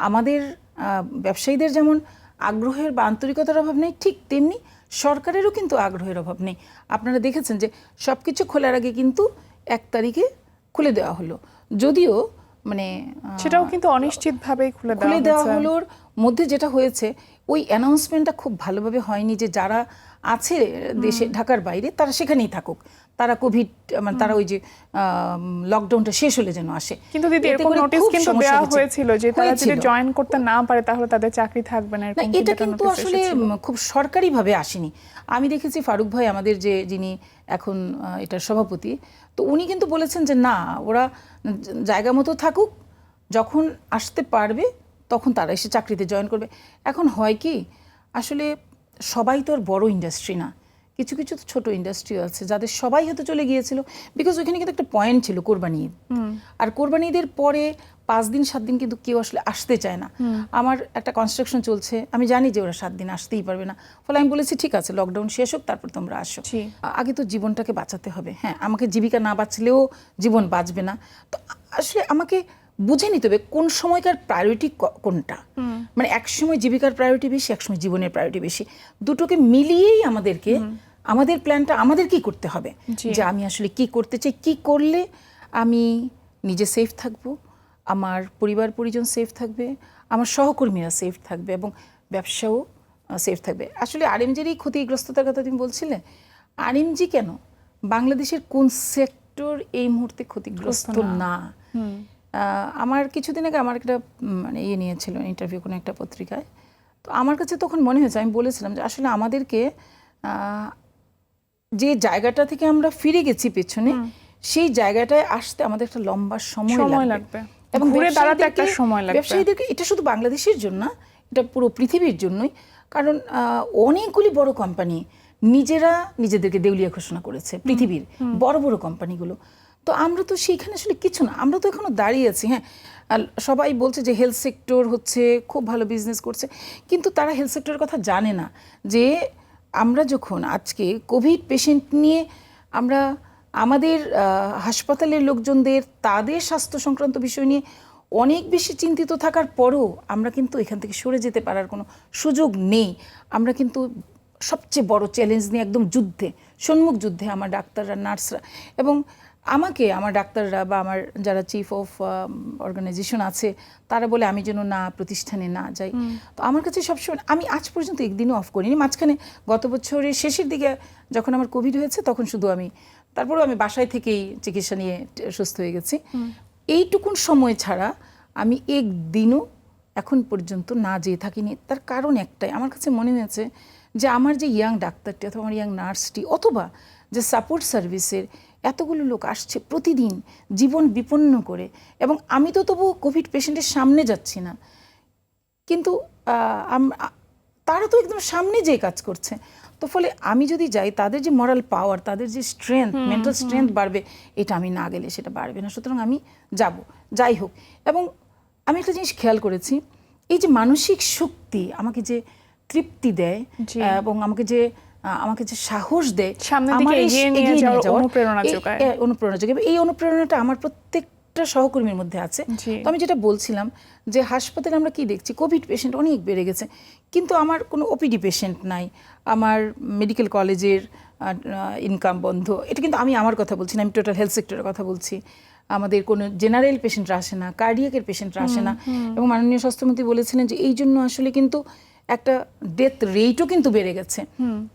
আমাদের ব্যবসায়ীদের যেমন আগ্রহের বা আন্তরিকতার অভাব নেই, ঠিক তেমনি সরকারেরও কিন্তু আগ্রহের অভাব নেই। আপনারা দেখেছেন যে সব কিছু খোলার আগে কিন্তু 1 তারিখে খুলে দেওয়া হলো, যদিও মানে সেটাও কিন্তু অনিশ্চিতভাবেই খুলে দেওয়া হলোর মধ্যে যেটা হয়েছে ওই অ্যানাউন্সমেন্টটা খুব ভালোভাবে হয়নি যে যারা আছে দেশে ঢাকার বাইরে তারা সেখানেই থাকুক, তারা কোভিড মানে তারা ওই যে লকডাউনটা শেষ হলে যেন আসে। কিন্তু দিদি এরকম নোটিস কিন্তু দেওয়া হয়েছিল যে তারা যদি জয়েন করতে না পারে তাহলে তাদের চাকরি থাকবে না, এরকম এটা কিন্তু আসলে খুব সরকারিভাবে আসেনি। আমি দেখেছি ফারুক ভাই আমাদের যিনি এখন এটার সভাপতি, তো উনি কিন্তু বলেছেন যে না, ওরা জায়গা মতো থাকুক, যখন আসতে পারবে তখন তারা এসে চাকরিতে জয়েন করবে। এখন হয় কি আসলে সবাই তো আর বড় ইন্ডাস্ট্রি না, কিছু কিছু তো ছোট ইন্ডাস্ট্রি আছে যাদের সবাই হয়তো চলে গিয়েছিল, বিকজ ওইখানে কিন্তু একটা পয়েন্ট ছিল কোরবানি ঈদ, আর কোরবানি ঈদের পরে 5 দিন 7 দিন কিন্তু কেউ আসলে আসতে চায় না। আমার একটা কনস্ট্রাকশন চলছে, আমি জানি যে ওরা 7 দিন আসতেই পারবে না, ফলে আমি বলেছি ঠিক আছে লকডাউন শেষ হোক তারপর তোমরা আসো, আগে তো জীবনটাকে বাঁচাতে হবে। হ্যাঁ, আমাকে জীবিকা না বাঁচলেও জীবন বাঁচবে না, তো আসলে আমাকে বুঝে নিতে হবে কোন সময়কার প্রায়োরিটি কোনটা। মানে এক সময় জীবিকার প্রায়োরিটি বেশি, এক সময় জীবনের প্রায়োরিটি বেশি, দুটোকে মিলিয়েই আমাদেরকে আমাদের প্ল্যানটা আমাদের কি করতে হবে, যে আমি আসলে কি করতে চাই, কি করলে আমি নিজে সেফ থাকবো, আমার পরিবার পরিজন সেফ থাকবে, আমার সহকর্মীরা সেফ থাকবে এবং ব্যবসাও সেফ থাকবে। আসলে আরএমজির এই ক্ষতিগ্রস্ততার কথা তুমি বলছিলে, আরএমজি কেন, বাংলাদেশের কোন সেক্টর এই মুহূর্তে ক্ষতিগ্রস্ত না? আমার কিছুদিন আগে আমার একটা মানে নিয়েছিল ইন্টারভিউ কোনো একটা পত্রিকায়, তো আমার কাছে তখন মনে হয়েছে, আমি বলেছিলাম যে আসলে আমাদেরকে যে জায়গাটা থেকে আমরা ফিরে গেছি পেছনে, সেই জায়গাটায় আসতে আমাদের একটা লম্বা সময় লাগবে এবং ব্যবসায়ীদেরকে, এটা শুধু বাংলাদেশের জন্য না, এটা পুরো পৃথিবীর জন্যই, কারণ অনেকগুলি বড় কোম্পানি নিজেরা নিজেদেরকে দেউলিয়া ঘোষণা করেছে, পৃথিবীর বড় বড় কোম্পানিগুলো। তো আমরা তো সেইখানে আসলে কিছু না, আমরা তো এখনো দাঁড়িয়ে আছি। হ্যাঁ, সবাই বলছে যে হেলথ সেক্টর হচ্ছে খুব ভালো বিজনেস করছে, কিন্তু তারা হেলথ সেক্টরের কথা জানে না যে আমরা যখন আজকে কোভিড পেশেন্ট নিয়ে আমরা আমাদের হাসপাতালের লোকজনদের তাদের স্বাস্থ্য সংক্রান্ত বিষয় নিয়ে অনেক বেশি চিন্তিত থাকার পরও আমরা কিন্তু এখান থেকে সরে যেতে পারার কোনো সুযোগ নেই। আমরা কিন্তু সবচেয়ে বড় চ্যালেঞ্জ নিয়ে একদম যুদ্ধে, সম্মুখ যুদ্ধে আমার ডাক্তাররা, নার্সরা এবং আমাকে আমার ডাক্তাররা বা আমার যারা চিফ অফ অর্গানাইজেশন আছে তারা বলে আমি যেন না প্রতিষ্ঠানে না যাই। তো আমার কাছে সবসময়, আমি আজ পর্যন্ত একদিনও অফ করিনি। মাঝখানে গত বছরের শেষের দিকে যখন আমার কোভিড হয়েছে তখন শুধু আমি, তারপরেও আমি বাসায় থেকেই চিকিৎসা নিয়ে সুস্থ হয়ে গেছি। এইটুকুন সময় ছাড়া আমি একদিনও এখন পর্যন্ত না যেয়ে থাকিনি। তার কারণ একটাই, আমার কাছে মনে হয়েছে যে আমার যে ইয়াং ডাক্তারটি অথবা আমার ইয়াং নার্সটি অথবা যে সাপোর্ট সার্ভিসের এতগুলো লোক আসছে প্রতিদিন জীবন বিপন্ন করে, এবং আমি তো তবু কোভিড পেশেন্টের সামনে যাচ্ছি না, কিন্তু তারা তো একদম সামনে যেয়ে কাজ করছে। তো ফলে আমি যদি যাই তাদের যে মরাল পাওয়ার, তাদের যে স্ট্রেংথ, মেন্টাল স্ট্রেংথ বাড়বে, এটা আমি না গেলে সেটা বাড়বে না। সুতরাং আমি যাব, যাই হোক। এবং আমি একটা জিনিস খেয়াল করেছি, এই যে মানসিক শক্তি আমাকে যে তৃপ্তি দেয় এবং আমাকে যে সাহস দেয়, আমার অনুপ্রেরণা যোগায়, এই অনুপ্রেরণাটা আমার প্রত্যেকটা সহকর্মীর মধ্যে আছে। তো আমি যেটা বলছিলাম যে হাসপাতালে আমরা কি দেখছি, কোভিড পেশেন্ট অনেক বেড়ে গেছে, কিন্তু আমার কোনো ওপিডি পেশেন্ট নাই, আমার মেডিকেল কলেজের ইনকাম বন্ধ। এটা কিন্তু আমি আমার কথা বলছি না, আমি টোটাল হেলথ সেক্টরের কথা বলছি। আমাদের কোনো জেনারেল পেশেন্টরা আসে না, কার্ডিয়াকের পেশেন্টরা আসে না, এবং মাননীয় স্বাস্থ্যমন্ত্রী বলেছিলেন যে এই জন্য আসলে কিন্তু একটা ডেথ রেটও কিন্তু বেড়ে গেছে।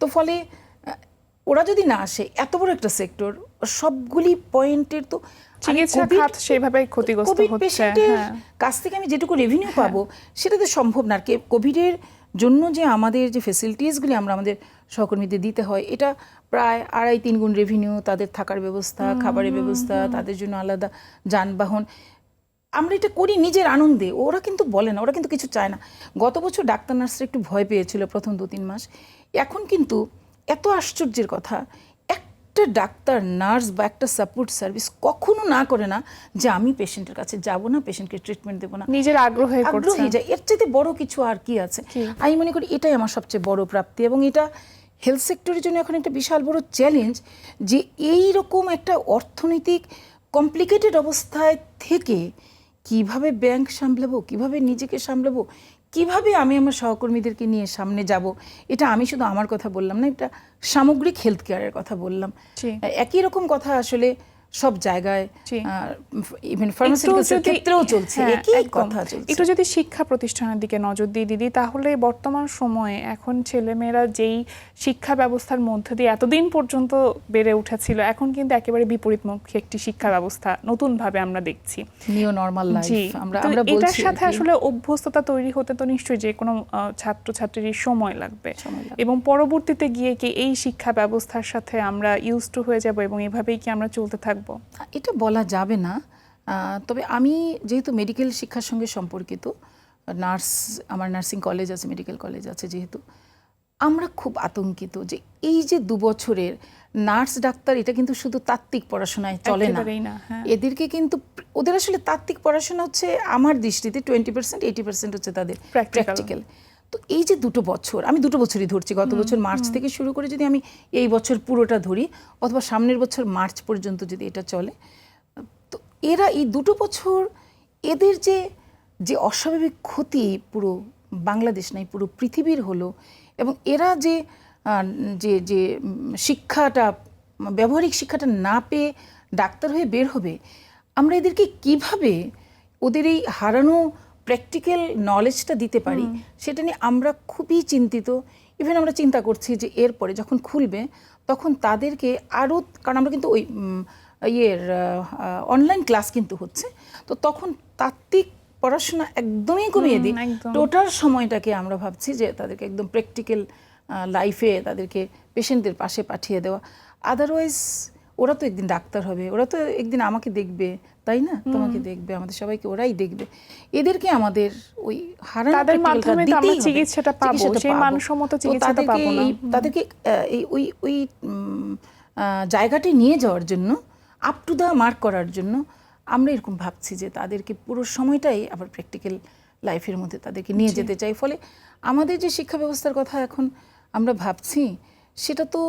তো ফলে ওরা যদি না আসে, এত বড় একটা সেক্টর, সবগুলি পয়েন্টের তো চিকিৎসা খাত সেভাবে ক্ষতিগ্রস্ত হচ্ছে। কাছ থেকে আমি যেটুকু রেভিনিউ পাবো সেটা তো সম্ভব না। কোভিডের জন্য যে আমাদের যে ফেসিলিটিসগুলি আমরা আমাদের সহকর্মীদের দিতে হয়, এটা প্রায় 2.5-3 গুণ রেভিনিউ, তাদের থাকার ব্যবস্থা, খাবারের ব্যবস্থা, তাদের জন্য আলাদা যানবাহন, আমরা এটা করি নিজের আনন্দে। ওরা কিন্তু বলে না, ওরা কিন্তু কিছু চায় না। গত বছর ডাক্তার নার্সরা একটু ভয় পেয়েছিল প্রথম 2-3 মাস, এখন কিন্তু এত আশ্চর্যের কথা, একটা ডাক্তার নার্স বা একটা সাপোর্ট সার্ভিস কখনো না করে না যে আমি পেশেন্টের কাছে যাব না, পেশেন্টকে ট্রিটমেন্ট দেবো না, নিজের আগ্রহে যায়। এর চাইতে বড় কিছু আর কি আছে? আমি মনে করি এটাই আমার সবচেয়ে বড় প্রাপ্তি, এবং এটা হেলথ সেক্টরের জন্য এখন একটা বিশাল বড় চ্যালেঞ্জ যে এই রকম একটা অর্থনৈতিক কমপ্লিকেটেড অবস্থায় থেকে কিভাবে ব্যাংক সামলাবো, কিভাবে নিজেকে সামলাবো, কিভাবে আমি আমার সহকর্মীদেরকে নিয়ে সামনে যাব। এটা আমি শুধু আমার কথা বললাম না, এটা সামগ্রিক হেলথ কেয়ারের কথা বললাম। একই রকম কথা আসলে সব জায়গায়, ইভেন ফার্মাসিউটিক্যালসের ক্ষেত্রেও চলছে, একই কথা চলছে। একটু যদি শিক্ষা প্রতিষ্ঠানের দিকে নজর দিয়ে দিদি, তাহলে বর্তমান সময়ে এখন ছেলেমেয়েরা যেই শিক্ষা ব্যবস্থার মধ্যে দিয়ে এতদিন পর্যন্ত বেড়ে উঠেছিল, এখন কিন্তু একেবারে বিপরীতমুখী একটি শিক্ষা ব্যবস্থা নতুনভাবে আমরা দেখছি, নিউ নরমাল লাইফ আমরা বলছি। এটার সাথে আসলে অভ্যস্ততা তৈরি হতে তো নিশ্চয়ই যে কোনো ছাত্রছাত্রীর সময় লাগবে, এবং পরবর্তীতে গিয়ে কি এই শিক্ষা ব্যবস্থার সাথে আমরা ইউজ টু হয়ে যাব এবং এভাবেই কি আমরা চলতে থাকবো? এটা বলা যাবে না। তবে আমি যেহেতু মেডিকেল শিক্ষার সঙ্গে সম্পর্কিত, নার্স, আমার নার্সিং কলেজ আছে, মেডিকেল কলেজ আছে, যেহেতু আমরা খুব আতঙ্কিত যে এই যে 2 বছরের নার্স ডাক্তার, এটা কিন্তু শুধু তাত্ত্বিক পড়াশোনায় চলে না। এদেরকে কিন্তু ওদের আসলে তাত্ত্বিক পড়াশোনা হচ্ছে আমার দৃষ্টিতে 20%, 80% হচ্ছে তাদের প্র্যাকটিক্যাল। তো এই যে 2 বছর, আমি 2 বছরই ধরছি, গত বছর মার্চ থেকে শুরু করে যদি আমি এই বছর পুরোটা ধরি, অথবা সামনের বছর মার্চ পর্যন্ত যদি এটা চলে, তো এরা এই 2 বছর এদের যে অস্বাভাবিক ক্ষতি পুরো বাংলাদেশ নাই, পুরো পৃথিবীর হলো, এবং এরা যে যে শিক্ষাটা, ব্যবহারিক শিক্ষাটা না পেয়ে ডাক্তার হয়ে বের হবে, আমরা এদেরকে কিভাবে ওদের এই হারানো প্র্যাকটিক্যাল নলেজটা দিতে পারি, সেটা নিয়ে আমরা খুবই চিন্তিত। ইভেন আমরা চিন্তা করছি যে এরপরে যখন খুলবে তখন তাদেরকে আরও, কারণ আমরা কিন্তু ওই অনলাইন ক্লাস কিন্তু হচ্ছে, তো তখন তাত্ত্বিক পড়াশোনা একদমই কমিয়ে দিই, টোটাল সময়টাকে আমরা ভাবছি যে তাদেরকে একদম প্র্যাকটিক্যাল লাইফে তাদেরকে পেশেন্টদের পাশে পাঠিয়ে দেওয়া। আদারওয়াইজ ওরা তো একদিন ডাক্তার হবে, ওরা তো একদিন আমাকে দেখবে, তাই না? তোমাকে দেখবে, আমাদের সবাইকে ওরাই দেখবে। এদেরকে আমাদের ওই হারানো চিকিৎসাটা পাবো, সেই মানসম্মত চিকিৎসাটা পাবো না, তাদেরকে ওই জায়গাটি নিয়ে যাওয়ার জন্য, আপ টু দ্য মার্ক করার জন্য আমরা এরকম ভাবছি যে তাদেরকে পুরো সময়টাই আবার প্র্যাকটিক্যাল লাইফের মধ্যে তাদেরকে নিয়ে যেতে চাই। ফলে আমাদের যে শিক্ষা ব্যবস্থার কথা এখন আমরা ভাবছি, সেটা তো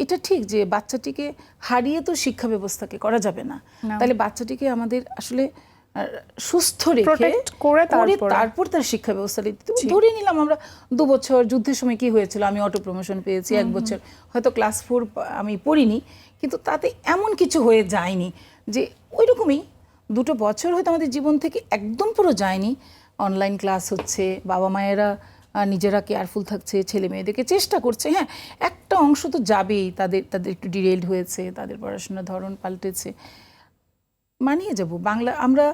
এটা ঠিক যে বাচ্চাটিকে হারিয়ে তো শিক্ষা ব্যবস্থাকে করা যাবে না, তাহলে বাচ্চাটিকে আমাদের আসলে সুস্থ রেখে Protect করে তারপর তার শিক্ষা ব্যবস্থাটা দিতে হবে। ধরে নিলাম আমরা 2 বছর যুদ্ধের সময় কি হয়েছিল, আমি অটো প্রমোশন পেয়েছি, 1 বছর হয়তো ক্লাস 4 আমি পড়িনি, কিন্তু তাতে এমন কিছু হয়ে যায়নি যে ওই রকমই 2 বছর হয়তো আমাদের জীবন থেকে একদম পুরো যায়নি। অনলাইন ক্লাস হচ্ছে, বাবা মায়েরা নিজেরা কেয়ারফুল থাকছে, ছেলে মেয়েদেরকে চেষ্টা করছে, হ্যাঁ একটা অংশ তো যাবেই, তাদের একটু ডিরেলড হয়েছে, তাদের পড়াশোনার ধরন পাল্টেছে, মানিয়ে যাব। বাংলা আমরা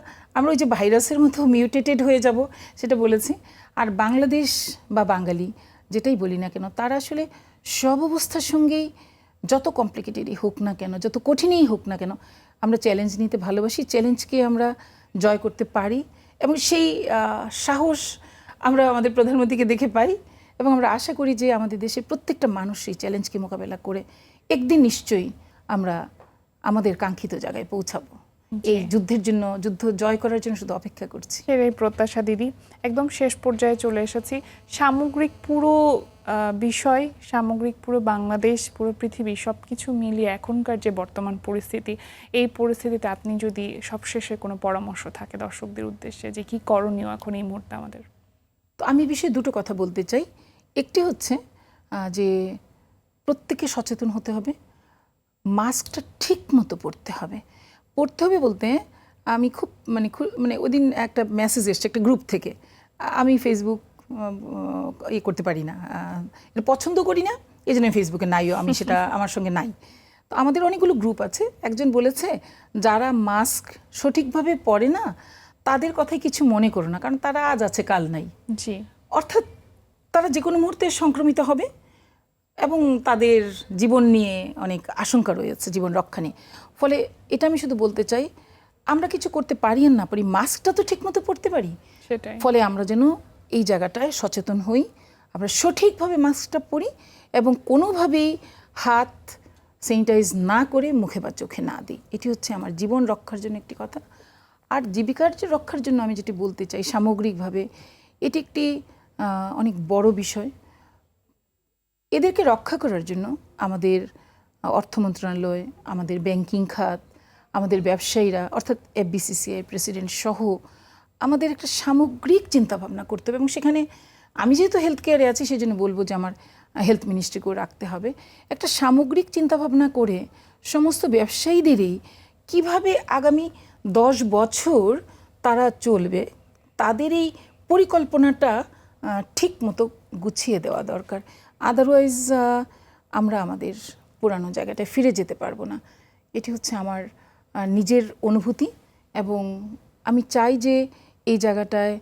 ওই যে ভাইরাসের মতো মিউটেটেড হয়ে যাব সেটা বলেছি। আর বাংলাদেশ বা বাঙালি যেটাই বলি না কেন, তারা আসলে সব অবস্থার সঙ্গেই যত কমপ্লিকেটেডই হোক না কেন, যত কঠিনই হোক না কেন, আমরা চ্যালেঞ্জ নিতে ভালোবাসি, চ্যালেঞ্জকে আমরা জয় করতে পারি, এবং সেই সাহস আমরা আমাদের প্রধানমন্ত্রীকে দেখে পাই, এবং আমরা আশা করি যে আমাদের দেশের প্রত্যেকটা মানুষ এই চ্যালেঞ্জকে মোকাবেলা করে একদিন নিশ্চয়ই আমরা আমাদের কাঙ্ক্ষিত জায়গায় পৌঁছাবো। এই যুদ্ধের জন্য, যুদ্ধ জয় করার জন্য শুধু অপেক্ষা করছি। এই প্রত্যাশা দিদি। একদম শেষ পর্যায়ে চলে এসেছি। সামগ্রিক পুরো বিষয়, সামগ্রিক পুরো বাংলাদেশ, পুরো পৃথিবী সবকিছু মিলিয়ে এখনকার যে বর্তমান পরিস্থিতি, এই পরিস্থিতিতে আপনি যদি সবশেষে কোনো পরামর্শ থাকে দর্শকদের উদ্দেশ্যে যে কি করণীয় এখন এই মুহূর্তে আমাদের? তো আমি বিষয়ে 2টো কথা বলতে চাই। একটি হচ্ছে যে প্রত্যেকে সচেতন হতে হবে, মাস্কটা ঠিক মতো পরতে হবে বলতে আমি খুব মানে ওই দিন একটা মেসেজ এসছে একটা গ্রুপ থেকে, আমি ফেসবুক করতে পারি না, এটা পছন্দ করি না, এই জন্য ফেসবুকে নাইও আমি, সেটা আমার সঙ্গে নাই। তো আমাদের অনেকগুলো গ্রুপ আছে, একজন বলেছে যারা মাস্ক সঠিকভাবে পরে না তাদের কথাই কিছু মনে করো না, কারণ তারা আজ আছে কাল নাই। জি, অর্থাৎ তারা যে কোনো মুহূর্তে সংক্রমিত হবে এবং তাদের জীবন নিয়ে অনেক আশঙ্কা রয়েছে, জীবন রক্ষা নিয়ে। ফলে এটা আমি শুধু বলতে চাই, আমরা কিছু করতে পারি আর না পারি, মাস্কটা তো ঠিকমতো পরতে পারি। সেটাই। ফলে আমরা যেন এই জায়গাটায় সচেতন হই, আমরা সঠিকভাবে মাস্কটা পরি এবং কোনোভাবেই হাত স্যানিটাইজ না করে মুখে বা চোখে না দিই। এটি হচ্ছে আমার জীবন রক্ষার জন্য একটি কথা। আর জীবিকার যে রক্ষার জন্য আমি যেটি বলতে চাই সামগ্রিকভাবে, এটি একটি অনেক বড় বিষয়। এদেরকে রক্ষা করার জন্য আমাদের অর্থ মন্ত্রণালয়, আমাদের ব্যাংকিং খাত, আমাদের ব্যবসায়ীরা অর্থাৎ FBCCI প্রেসিডেন্ট সহ আমাদের একটা সামগ্রিক চিন্তাভাবনা করতে হবে, এবং সেখানে আমি যেহেতু হেলথ কেয়ারে আছি সেই জন্য বলবো যে আমার হেলথ মিনিস্ট্রিকেও রাখতে হবে। একটা সামগ্রিক চিন্তাভাবনা করে সমস্ত ব্যবসায়ীদেরই কিভাবে আগামী 10 বছর তারা চলবে তাদের এই পরিকল্পনাটা ঠিক মতো গুছিয়ে দেওয়া দরকার। আদারওয়াইজ আমরা আমাদের পুরানো জায়গাটায় ফিরে যেতে পারবো না। এটি হচ্ছে আমার নিজের অনুভূতি, এবং আমি চাই যে এই জায়গাটায়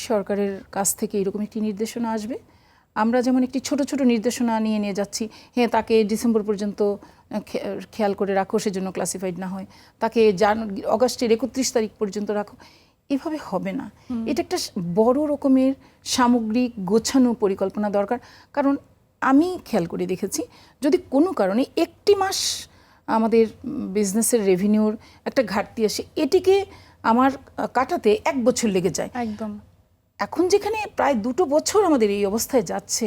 সরকারের কাছ থেকে এরকম একটি নির্দেশনা আসবে। আমরা যেমন একটি ছোট ছোট নির্দেশনা নিয়ে যাচ্ছি, হ্যাঁ তাকে ডিসেম্বর পর্যন্ত খেয়াল করে রাখো সেজন্য ক্লাসিফাইড না হয়, তাকে অগাস্টের 31 তারিখ পর্যন্ত রাখো, এভাবে হবে না। এটা একটা বড় রকমের সামগ্রিক গোছানো পরিকল্পনা দরকার। কারণ আমি খেয়াল করে দেখেছি যদি কোনো কারণে একটি মাস আমাদের বিজনেসের রেভিনিউর একটা ঘাটতি আসে, এটিকে আমার কাটাতে 1 বছর লেগে যায়। একদম। এখন যেখানে প্রায় 2 বছর আমাদের এই অবস্থায় যাচ্ছে,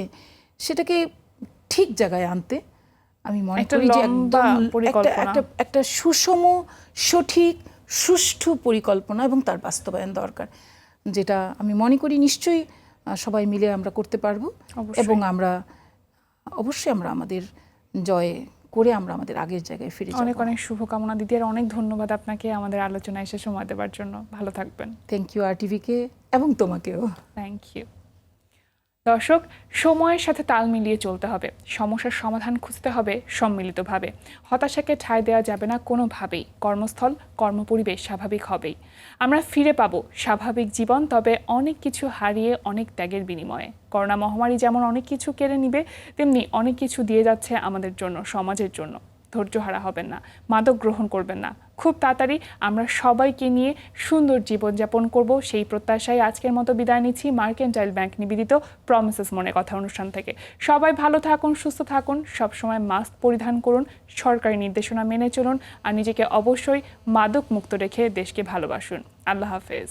সেটাকে ঠিক জায়গায় আনতে আমি মনে করি যে একদম একটা সুষম, সঠিক, সুষ্ঠু পরিকল্পনা এবং তার বাস্তবায়ন দরকার, যেটা আমি মনে করি নিশ্চয়ই সবাই মিলে আমরা করতে পারবো। এবং আমরা অবশ্যই আমরা আমাদের জয় করে আমরা আমাদের আগের জায়গায় ফিরে যাব। অনেক অনেক শুভকামনা দিদি, আর অনেক ধন্যবাদ আপনাকে আমাদের আলোচনায় এসে সময় দেওয়ার জন্য। ভালো থাকবেন। থ্যাংক ইউ RTVকে এবং তোমাকেও। Thank you. দর্শক, সময়ের সাথে তাল মিলিয়ে চলতে হবে, সমস্যার সমাধান খুঁজতে হবে সম্মিলিতভাবে। হতাশাকে ঠাঁই দেওয়া যাবে না কোনোভাবেই। কর্মস্থল, কর্মপরিবেশ স্বাভাবিক হবেই। আমরা ফিরে পাবো স্বাভাবিক জীবন, তবে অনেক কিছু হারিয়ে অনেক ত্যাগের বিনিময়ে। করোনা মহামারী যেমন অনেক কিছু কেড়ে নিবে, তেমনি অনেক কিছু দিয়ে যাচ্ছে আমাদের জন্য, সমাজের জন্য। ধৈর্য হারা হবেন না, মাদক গ্রহণ করবেন না। খুব তাড়াতাড়ি আমরা সবাইকে নিয়ে সুন্দর জীবনযাপন করব, সেই প্রত্যাশায় আজকের মতো বিদায় নিচ্ছি মার্কেন্টাইল ব্যাংক নিবেদিত প্রমিসেস মনের কথা অনুষ্ঠান থেকে। সবাই ভালো থাকুন, সুস্থ থাকুন, সবসময় মাস্ক পরিধান করুন, সরকারি নির্দেশনা মেনে চলুন, আর নিজেকে অবশ্যই মাদক মুক্ত রেখে দেশকে ভালোবাসুন। আল্লাহ হাফেজ।